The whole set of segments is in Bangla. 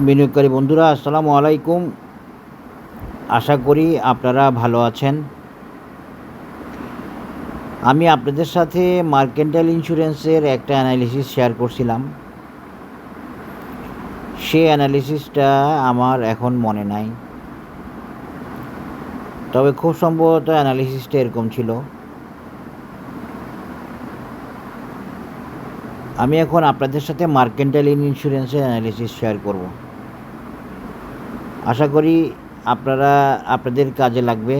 বিনিয়োগকারী বন্ধুরা আসসালামু আলাইকুম। আশা করি আপনারা ভালো আছেন। আমি আপনাদের সাথে মার্কেন্টাইল ইন্স্যুরেন্সের একটা অ্যানালিসিস শেয়ার করছিলাম। সেই অ্যানালিসিসটা আমার এখন মনে নাই, তবে খুব সম্ভবত অ্যানালিসিসটা এরকম ছিল। আমি এখন আপনাদের সাথে মার্কেন্টাইল ইন্স্যুরেন্সের অ্যানালিসিস শেয়ার করব। আশা করি আপনাদের কাজে লাগবে।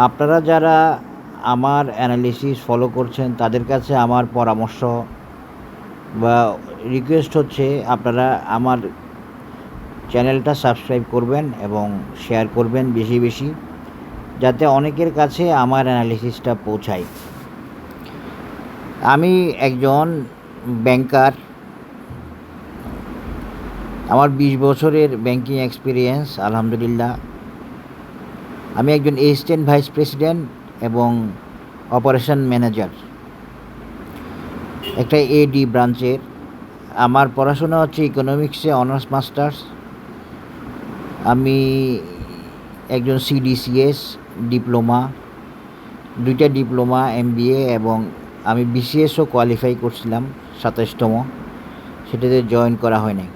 আপনারা যারা আমার অ্যানালিসিস ফলো করছেন তাদের কাছে আমার পরামর্শ বা রিকোয়েস্ট হচ্ছে আপনারা আমার চ্যানেলটা সাবস্ক্রাইব করবেন এবং শেয়ার করবেন বেশি বেশি, যাতে অনেকের কাছে আমার অ্যানালিসিসটা পৌঁছায়। আমি একজন ব্যাংকার। আমার 20 বছরের ব্যাংকিং এক্সপিরিয়েন্স আলহামদুলিল্লাহ। আমি একজন অ্যাসিস্ট্যান্ট ভাইস প্রেসিডেন্ট এবং অপারেশন ম্যানেজার একটা এডি ব্রাঞ্চের। আমার পড়াশোনা হচ্ছে ইকোনমিক্সে অনার্স মাস্টার্স। আমি একজন সিডিসিএস ডিপ্লোমা, 2টা ডিপ্লোমা, MBA এবং আমি BCSও কোয়ালিফাই করছিলাম 27তম, সেটাতে জয়েন করা হয় নাই।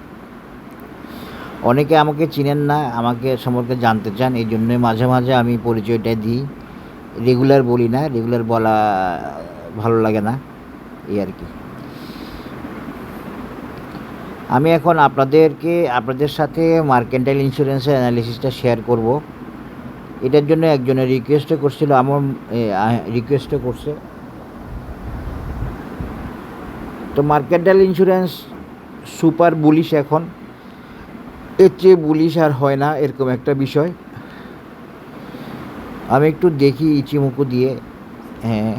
অনেকে আমাকে চিনেন না, আমাকে সম্পর্কে জানতে চান, এই জন্যই মাঝে মাঝে আমি পরিচয়টা দিই। রেগুলার বলি না, রেগুলার বলা ভালো লাগে না, এই আর কি। আমি এখন আপনাদের সাথে মার্কেন্টাইল ইন্স্যুরেন্সের অ্যানালিসিসটা শেয়ার করব। এটার জন্য একজনের রিকোয়েস্টও করছিল, আমার রিকোয়েস্টও করছে। তো মার্কেন্টাইল ইন্স্যুরেন্স সুপার বুলিশ, এখন এর চেয়ে বুলিশ আর হয় না, এরকম একটা বিষয়। আমি একটু দেখি ইচিমুকু দিয়ে। হ্যাঁ,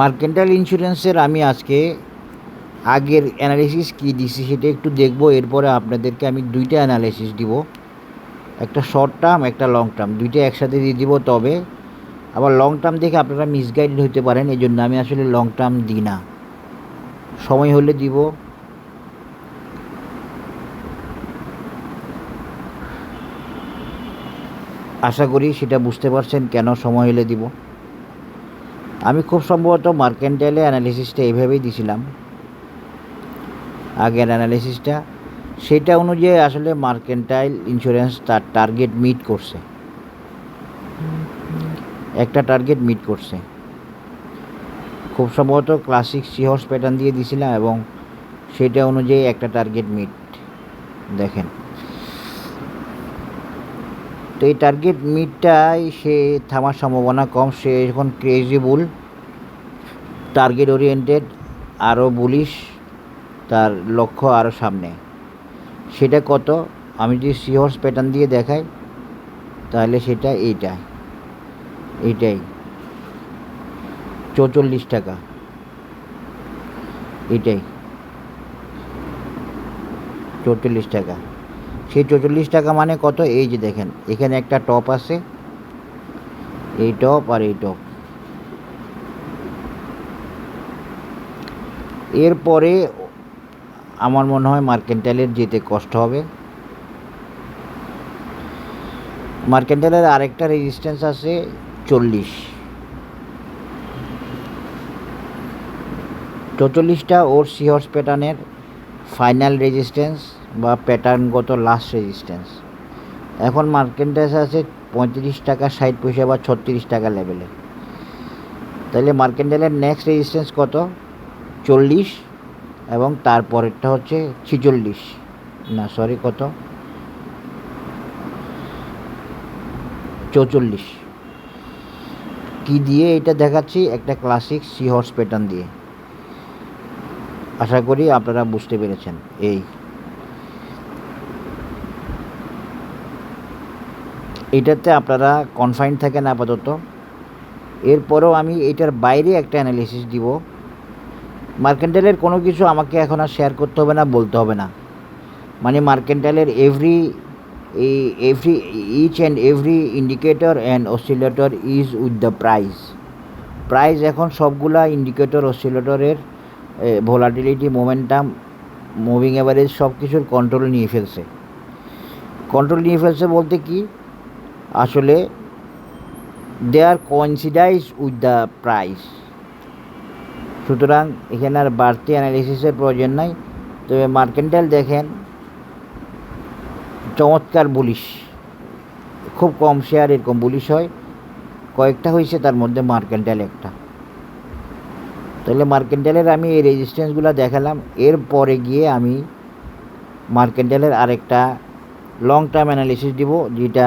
মার্কেন্টাইল ইন্স্যুরেন্সের আমি আজকে আগের অ্যানালিসিস কী দিছি সেটা একটু দেখব। এরপরে আপনাদেরকে আমি 2টা অ্যানালিসিস দিব, একটা শর্ট টার্ম একটা লং টার্ম, 2টা একসাথে দিয়ে দিব। তবে আবার লং টার্ম দেখে আপনারা মিসগাইড হতে পারেন, এই জন্য আমি আসলে লং টার্ম দিই না, সময় হলে দিব। আশা করি সেটা বুঝতে পারছেন কেন সময় হলে দিব। আমি খুব সম্ভবত মার্কেন্টাইলে অ্যানালিসিসটা এইভাবেই দিছিলাম, আগের অ্যানালিসিসটা। সেটা অনুযায়ী আসলে মার্কেন্টাইল ইন্স্যুরেন্স তার টার্গেট মিট করছে, একটা টার্গেট মিট করছে। খুব সম্ভবত ক্লাসিক সিহর্স প্যাটার্ন দিয়ে দিছিলাম এবং সেটা অনুযায়ী একটা টার্গেট মিট দেখেন। তো এই টার্গেট মিটটাই সে থামার সম্ভাবনা কম। সে এখন ক্রেজি বুল, টার্গেট ওরিয়েন্টেড, আরও বুলিশ, তার লক্ষ্য আরও সামনে। সেটা কত? আমি যদি সিহর্স প্যাটার্ন দিয়ে দেখাই তাহলে সেটা এইটাই 44 টাকা, এটাই 44 টাকা। সেই 44 টাকা মানে কত? এই যে দেখেন, এখানে একটা টপ আছে, এই টপ আর এই টপ। এরপরে আমার মনে হয় মার্কেন্টাইলের যেতে কষ্ট হবে। মার্কেন্টাইলের আরেকটা রেজিস্ট্যান্স আছে 44টা ওর সিহর্স প্যাটার্নের ফাইনাল রেজিস্ট্যান্স বা প্যাটার্নগত লাস্ট রেজিস্ট্যান্স। এখন মার্কেন্টাইল আছে 35 টাকা 60 পয়সা বা 36 টাকা লেভেলে। তাহলে মার্কেন্টাইলের নেক্সট রেজিস্ট্যান্স কত? 40, এবং তারপরেরটা হচ্ছে 46, না সরি কত, 44। কি দিয়ে এটা দেখাচ্ছি? একটা ক্লাসিক সিহর্স প্যাটার্ন দিয়ে। আশা করি আপনারা বুঝতে পেরেছেন। এই এটাতে আপনারা কনফাইন্ড থাকেন আপাতত। এরপরেও আমি এটার বাইরে একটা অ্যানালিসিস দিব। মার্কেন্টাইলের কোনো কিছু আমাকে এখন আর শেয়ার করতে হবে না, বলতে হবে না। মানে মার্কেন্টাইলের each and every indicator and oscillator is with the price এখন সবগুলা ইন্ডিকেটর অসিলেটরের ভোলাটিলিটি, মোমেন্টাম, মুভিং অ্যাভারেজ সব কিছুর কন্ট্রোল নিয়ে ফেলছে বলতে কি, আসলে they are coincidize with the price. সুতরাং এখানে আর বাড়তি অ্যানালিসিসের প্রয়োজন নাই। তবে মার্কেন্টাইল দেখেন চমৎকার বুলিশ, খুব কম শেয়ার এরকম বুলিশ হয়, কয়েকটা হয়েছে, তার মধ্যে মার্কেন্টাইল একটা। তাহলে মার্কেন্টাইলের আমি এই রেজিস্ট্যান্সগুলো দেখালাম। এরপরে গিয়ে আমি মার্কেন্টাইলের আরেকটা লং টার্ম অ্যানালিসিস দিব, যেটা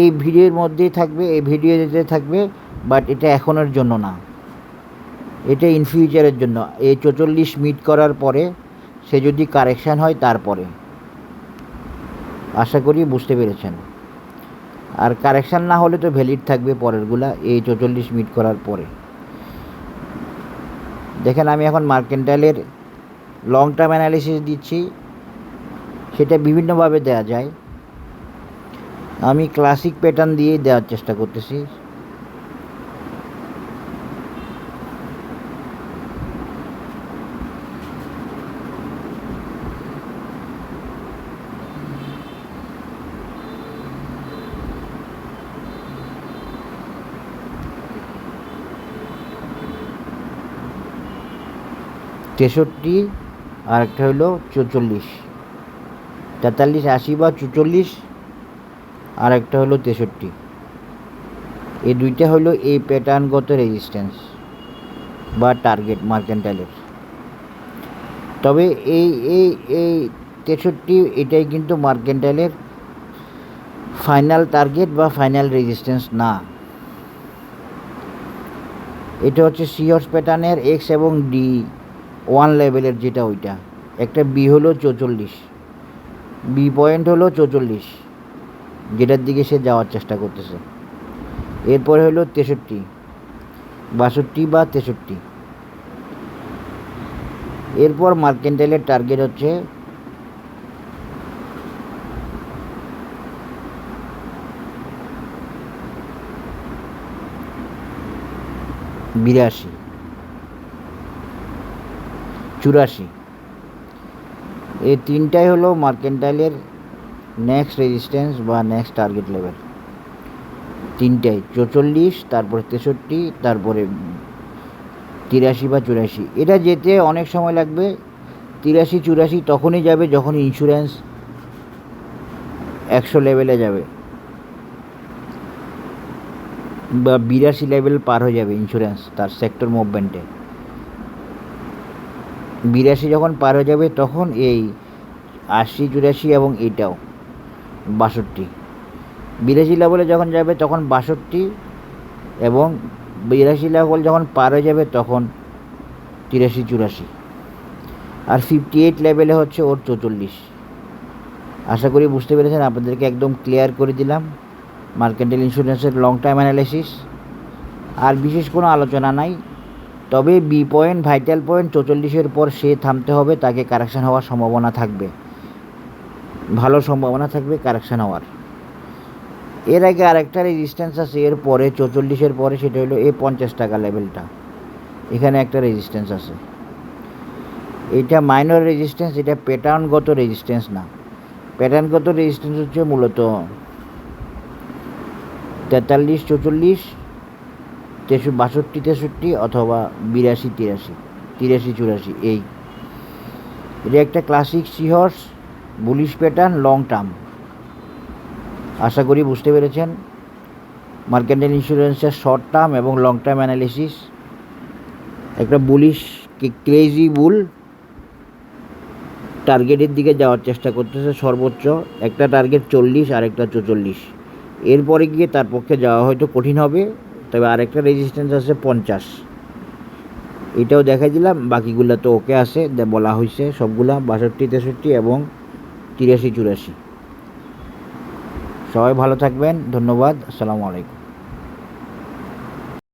এই ভিডিওর মধ্যেই থাকবে, এই ভিডিওতে থাকবে, বাট এটা এখনের জন্য না, এটা ইন ফিউচারের জন্য। এই 44 মিট করার পরে সে যদি কারেকশান হয় তারপরে, আশা করি বুঝতে পেরেছেন। আর কারেকশান না হলে তো ভ্যালিড থাকবে পরেরগুলা এই 44 মিট করার পরে। দেখেন আমি এখন মার্কেন্টাইলের লং টার্ম অ্যানালিসিস দিচ্ছি, সেটা বিভিন্নভাবে দেওয়া যায়। আমি ক্লাসিক প্যাটার্ন দিয়ে দেওয়ার চেষ্টা করতেছি। তেষট্টি, আর একটা হলো 44, 43, 80 বা 44, আর একটা হলো 63। এই দুইটা হলো এই প্যাটার্নগত রেজিস্ট্যান্স বা টার্গেট মার্কেন্টাইলের। তবে এই এই এই 63 এটাই কিন্তু মার্কেন্টাইলের ফাইনাল টার্গেট বা ফাইনাল রেজিস্ট্যান্স না। এটা হচ্ছে সিহর্স প্যাটার্নের এক্স এবং ডি 1 লেভেলের, যেটা ওইটা একটা বি হলো 44, বি পয়েন্ট হলো 44, যেটার দিকে সে যাওয়ার চেষ্টা করতেছে। এরপরে হলো 63, 62 বা 63। এরপর মার্কেন্টাইলের টার্গেট হচ্ছে 82, 84। এই তিনটাই হলো মার্কেন্টাইলের নেক্সট রেজিস্ট্যান্স বা নেক্সট টার্গেট লেভেল। তিনটাই 44, তারপরে 63, তারপরে 83 বা 84। এটা যেতে অনেক সময় লাগবে। 83, 84 তখনই যাবে যখন ইন্স্যুরেন্স 100 লেভেলে যাবে বা 82 লেভেল পার হয়ে যাবে ইন্স্যুরেন্স তার সেক্টর মুভমেন্টে। 82 যখন পার হয়ে যাবে তখন এই 80, 84 এবং এইটাও 62, 82 লেভেলে যখন যাবে তখন 62, এবং 82 লেভেল যখন পার হয়ে যাবে তখন 83, 84, আর 58 লেভেলে হচ্ছে ওর 44। আশা করি বুঝতে পেরেছেন। আপনাদেরকে একদম ক্লিয়ার করে দিলাম মার্কেন্টাইল ইন্স্যুরেন্সের লং টাইম অ্যানালাইসিস। আর বিশেষ কোনো আলোচনা নাই। তবে বি পয়েন্ট, ভাইটাল পয়েন্ট 44-এর পর সে থামতে হবে, তাকে কারেকশান হওয়ার সম্ভাবনা থাকবে, ভালো সম্ভাবনা থাকবে কারেকশান হওয়ার। এর আগে আরেকটা রেজিস্ট্যান্স আছে এর পরে 44-এর পরে, সেটা হলো এই 50 টাকা লেভেলটা। এখানে একটা রেজিস্ট্যান্স আছে, এটা মাইনর রেজিস্ট্যান্স, এটা প্যাটার্নগত রেজিস্ট্যান্স না। প্যাটার্নগত রেজিস্ট্যান্স হচ্ছে মূলত 43, 44, 62, 63 অথবা 82, 83, 83, 84। এই এটা একটা classic seahorse bullish pattern long term. আশা করি বুঝতে পেরেছেন মার্কেন্টাইল ইন্স্যুরেন্সের শর্ট টার্ম এবং লং টার্ম অ্যানালিসিস। একটা বুলিশ ক্রেজি বুল টার্গেটের দিকে যাওয়ার চেষ্টা করতেছে সর্বোচ্চ, একটা টার্গেট 40 আর একটা 44। এরপরে গিয়ে তার পক্ষে যাওয়া হয়তো কঠিন হবে। তবে আরেকটা রেজিস্ট্যান্স আছে 50, এটাও দেখা দিলাম। বাকিগুলো তো ওকে আছে, বলা হয়েছে সবগুলা 62, 63 এবং 83, 84। সবাই ভালো থাকবেন। ধন্যবাদ। আসসালামু আলাইকুম।